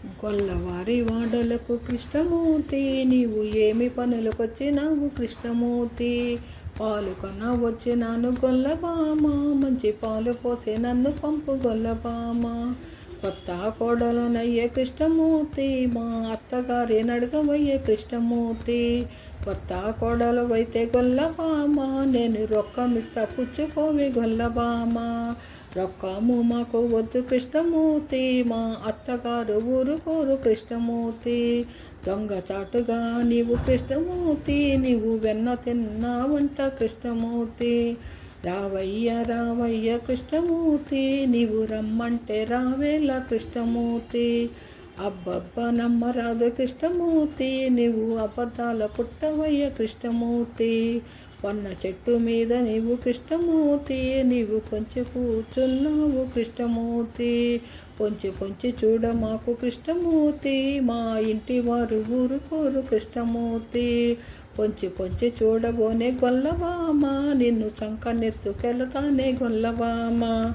గొల్లవారి వాడలకు కృష్ణమూర్తి, నీవు ఏమి పనులకొచ్చినావు కృష్ణమూర్తి. పాలు కన్నా వచ్చినాను గొల్లబామ, మంచి పాలు పోసే నన్ను పంపు గొల్లబామ. కొత్త కోడలనయ్యే కృష్ణమూర్తి, మా అత్తగారి నడగవయ్యే కృష్ణమూర్తి. కొత్త కోడలు అయితే గొల్లబామ, నేను రొక్కమిస్తా పుచ్చుకోవే గొల్లబామ. రొక్కము మాకు వద్దు కృష్ణమూర్తి, మా అత్తగారు ఊరుకోరు కృష్ణమూర్తి. దొంగచాటుగా నీవు కృష్ణమూర్తి, నీవు వెన్న తిన్నావంట కృష్ణమూర్తి. రావయ్య రావయ్య కృష్ణమూర్తి, నీవు రమ్మంటే రావేలా కృష్ణమూర్తి. అబ్బబ్బ నమ్మరాదు కృష్ణమూర్తి, నీవు అబద్ధాల పుట్టవయ్య కృష్ణమూర్తి. పన్న చెట్టు మీద నీవు కృష్ణమూర్తి, నీవు కొంచెం కూర్చున్నావు కృష్ణమూర్తి. పొంచి పొంచి చూడ మాకు కృష్ణమూర్తి, మా ఇంటి వారు ఊరుకోరు కృష్ణమూర్తి. పొంచి పొంచి చూడబోనే గొల్లబామ, నిన్ను చంకనెత్తుకెళతానే గొల్లబామ.